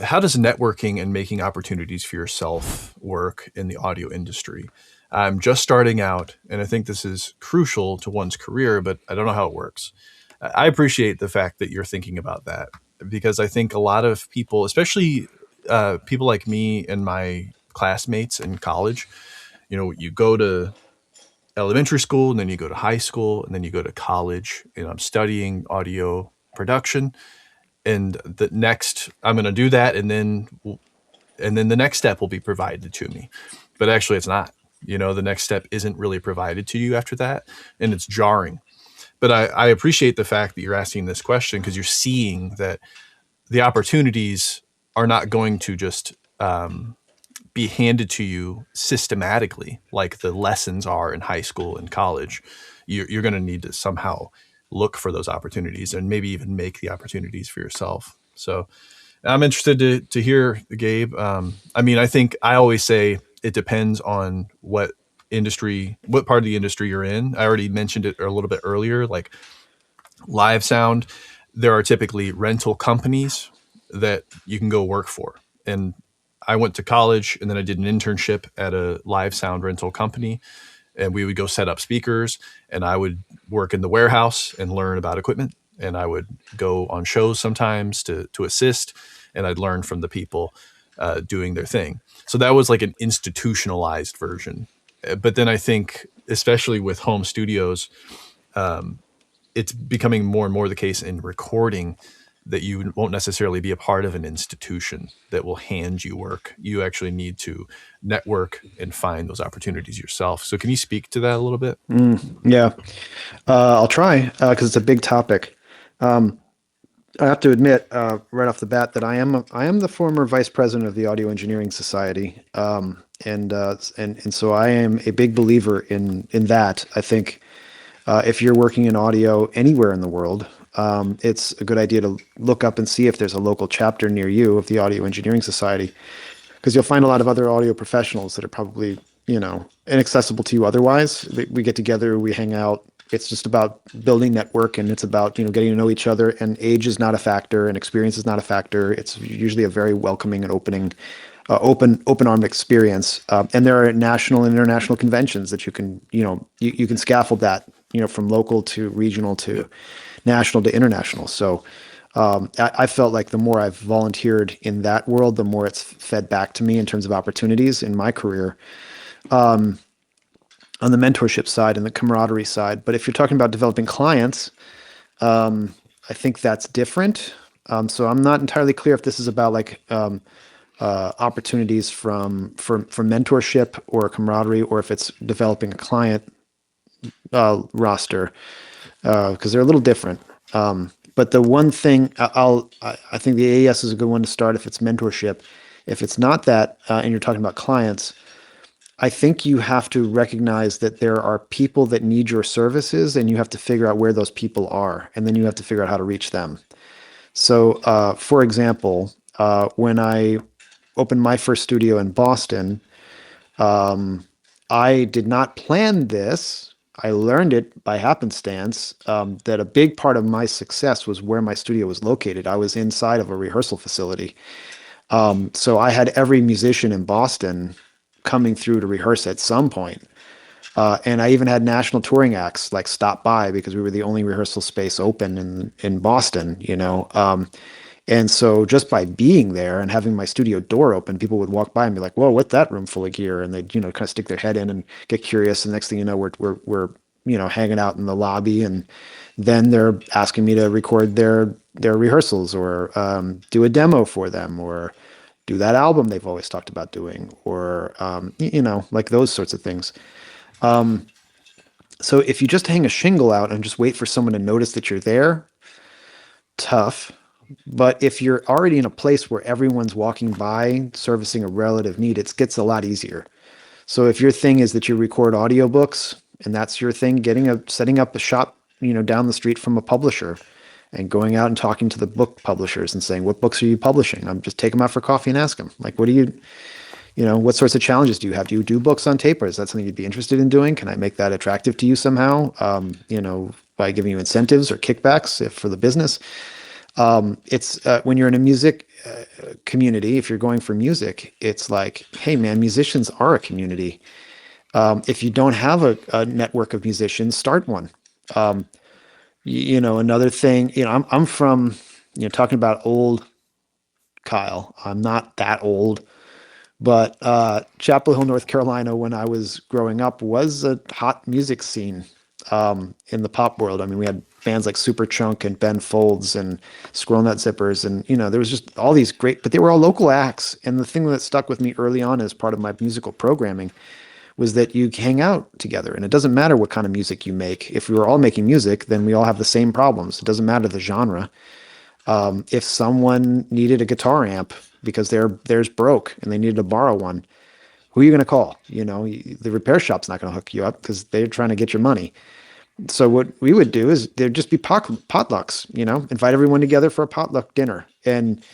how does networking and making opportunities for yourself work in the audio industry? I'm just starting out, and I think this is crucial to one's career, but I don't know how it works. I appreciate the fact that you're thinking about that because I think a lot of people, especially people like me and my classmates in college, you go to elementary school and then you go to high school and then you go to college. I'm studying audio production, and the next I'm going to do that, and then the next step will be provided to me. But actually, it's not. The next step isn't really provided to you after that, and it's jarring. But I appreciate the fact that you're asking this question because you're seeing that the opportunities are not going to just be handed to you systematically like the lessons are in high school and college. You're going to need to somehow look for those opportunities and maybe even make the opportunities for yourself. So I'm interested to hear, Gabe. I think I always say it depends on what part of the industry you're in. I already mentioned it a little bit earlier, like live sound. There are typically rental companies that you can go work for. And I went to college and then I did an internship at a live sound rental company, and we would go set up speakers, and I would work in the warehouse and learn about equipment, and I would go on shows sometimes to assist, and I'd learn from the people doing their thing. So that was like an institutionalized version. But then I think, especially with home studios, it's becoming more and more the case in recording that you won't necessarily be a part of an institution that will hand you work. You actually need to network and find those opportunities yourself. So can you speak to that a little bit? Yeah, I'll try because it's a big topic. Um, I have to admit right off the bat that I am the former vice president of the Audio Engineering Society, and so I am a big believer in that. I think if you're working in audio anywhere in the world, it's a good idea to look up and see if there's a local chapter near you of the Audio Engineering Society, because you'll find a lot of other audio professionals that are probably, inaccessible to you otherwise. We get together, we hang out. It's just about building network, and it's about, getting to know each other. And age is not a factor, and experience is not a factor. It's usually a very welcoming and open armed experience. And there are national and international conventions that you can, you can scaffold that, from local to regional to national to international. So I felt like the more I've volunteered in that world, the more it's fed back to me in terms of opportunities in my career, on the mentorship side and the camaraderie side. But if you're talking about developing clients, I think that's different. So I'm not entirely clear if this is about like opportunities from mentorship or camaraderie, or if it's developing a client roster, because they're a little different. But the one thing I think the AES is a good one to start if it's mentorship. If it's not that, and you're talking about clients, I think you have to recognize that there are people that need your services, and you have to figure out where those people are, and then you have to figure out how to reach them. So, for example, when I opened my first studio in Boston, I did not plan this. I learned it by happenstance, that a big part of my success was where my studio was located. I was inside of a rehearsal facility. So I had every musician in Boston coming through to rehearse at some point. And I even had national touring acts like stop by because we were the only rehearsal space open in Boston. And so just by being there and having my studio door open, people would walk by and be like, "Whoa, what's that room full of gear?" And they'd, kind of stick their head in and get curious. And next thing you know, we're hanging out in the lobby, and then they're asking me to record their rehearsals, or do a demo for them, or do that album they've always talked about doing, or like those sorts of things. So if you just hang a shingle out and just wait for someone to notice that you're there, tough. But if you're already in a place where everyone's walking by servicing a relative need, it gets a lot easier. So if your thing is that you record audiobooks and that's your thing, setting up a shop, down the street from a publisher and going out and talking to the book publishers and saying, "What books are you publishing?" I'm just take them out for coffee and ask them, like, what sorts of challenges do you have? Do you do books on tape, or is that something you'd be interested in doing? Can I make that attractive to you somehow? By giving you incentives or kickbacks for the business. It's when you're in a music community, if you're going for music, it's like, hey man, musicians are a community. If you don't have a network of musicians, start one. Another thing, I'm from, talking about old Kyle. I'm not that old, but Chapel Hill, North Carolina, when I was growing up, was a hot music scene in the pop world. I mean, we had bands like Superchunk and Ben Folds and Squirrel Nut Zippers, and there was just all these great, but they were all local acts. And the thing that stuck with me early on as part of my musical programming was that you hang out together, and it doesn't matter what kind of music you make. If we were all making music, then we all have the same problems. It doesn't matter the genre. If someone needed a guitar amp because theirs broke and they needed to borrow one, who are you going to call? The repair shop's not going to hook you up because they're trying to get your money. So what we would do is there'd just be potlucks, invite everyone together for a potluck dinner and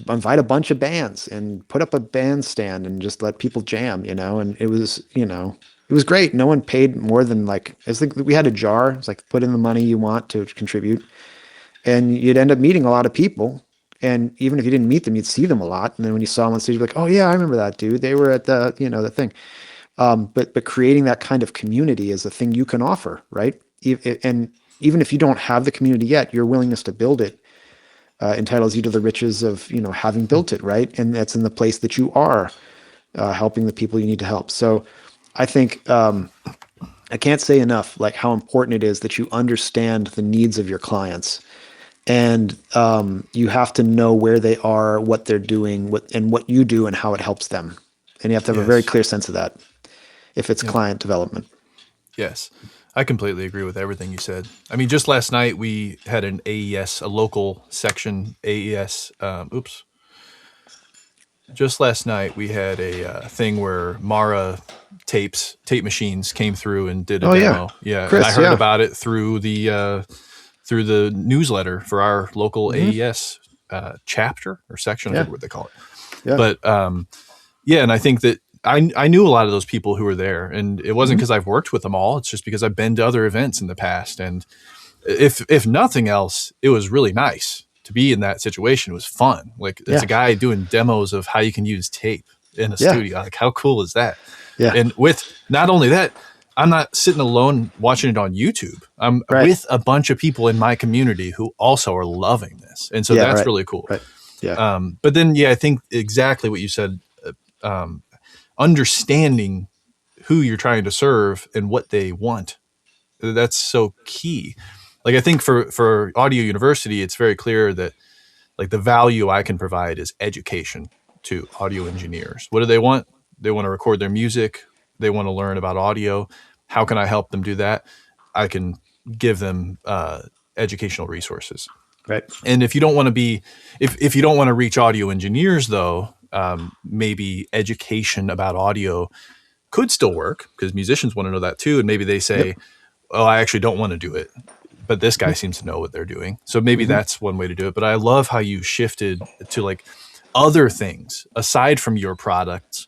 invite a bunch of bands and put up a bandstand and just let people jam, and it was great. No one paid more than like, it's like we had a jar. It's like, put in the money you want to contribute, and you'd end up meeting a lot of people. And even if you didn't meet them, you'd see them a lot. And then when you saw them on stage, you'd be like, oh yeah, I remember that dude. They were at the thing. But creating that kind of community is a thing you can offer, right? And even if you don't have the community yet, your willingness to build it entitles you to the riches of having built it, right? And that's in the place that you are helping the people you need to help. So I think I can't say enough like how important it is that you understand the needs of your clients, and you have to know where they are, what they're doing, what you do, and how it helps them. And you have to have a very Yes. clear sense of that if it's Yep. client development. Yes. I completely agree with everything you said. I mean, just last night we had an AES, a local section AES. Just last night we had a thing where Mara tape machines came through and did a Oh yeah, demo. Yeah, and I Chris. heard Yeah. about it through the newsletter for our local Hmm. AES chapter or section. I Yeah. forget what they call it. Yeah. But yeah, and I think that I knew a lot of those people who were there, and it wasn't Hmm. because I've worked with them all. It's just because I've been to other events in the past, and if nothing else, it was really nice to be in that situation. It was fun. Like it's Yeah. a guy doing demos of how you can use tape in a Yeah. studio. Like how cool is that? Yeah. And with not only that, I'm not sitting alone watching it on YouTube. I'm Right. with a bunch of people in my community who also are loving this, and so Yeah. that's Right. really cool. Right. Yeah. But then, yeah, I think exactly what you said. Um, Understanding who you're trying to serve and what they want, that's so key. Like I think for audio university, it's very clear that like the value I can provide is education to audio engineers. What do they want? They want to record their music. They want to learn about audio. How can I help them do that? I can give them educational resources. Right. And if you don't want to be, if you don't want to reach audio engineers, though, maybe education about audio could still work because musicians want to know that too. And maybe they Yep. say, "Oh, I actually don't want to do it," but this guy seems to know what they're doing. So maybe Hmm. that's one way to do it. But I love how you shifted to like other things aside from your products,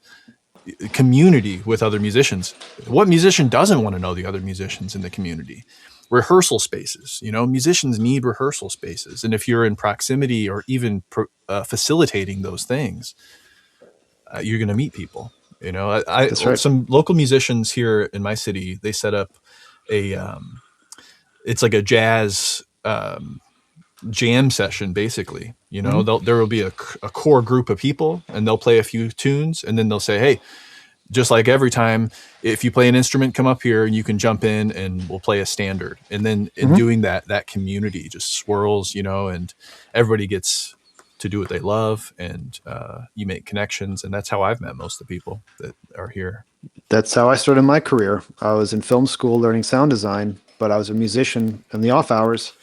community with other musicians. What musician doesn't want to know the other musicians in the community? Rehearsal spaces. Musicians need rehearsal spaces, and if you're in proximity or even facilitating those things, you're going to meet people. That's right. Some local musicians here in my city, they set up a it's like a jazz jam session basically. Hmm. There will be a core group of people and they'll play a few tunes and then they'll say, hey, just like every time, if you play an instrument, come up here and you can jump in and we'll play a standard. And then in Hmm. doing that, that community just swirls, and everybody gets to do what they love, and you make connections. And that's how I've met most of the people that are here. That's how I started my career. I was in film school learning sound design, but I was a musician in the off hours.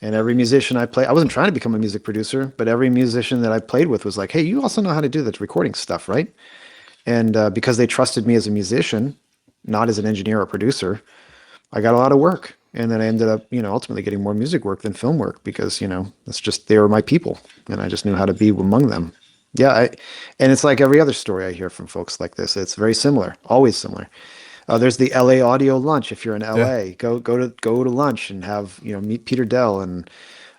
And every musician I played, I wasn't trying to become a music producer, but every musician that I played with was like, hey, you also know how to do the recording stuff, right? And because they trusted me as a musician, not as an engineer or producer, I got a lot of work. And then I ended up, ultimately getting more music work than film work because, that's just, they were my people and I just knew how to be among them. Yeah. And it's like every other story I hear from folks like this. It's very similar, always similar. There's the LA audio lunch. If you're in Yeah. LA, go to lunch and have, meet Peter Dell and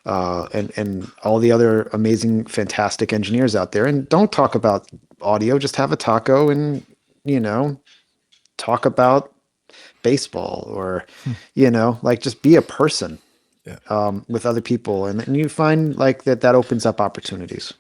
and all the other amazing, fantastic engineers out there. And don't talk about audio. Just have a taco and you know talk about baseball or like just be a person Yeah. with other people, and you find like that opens up opportunities.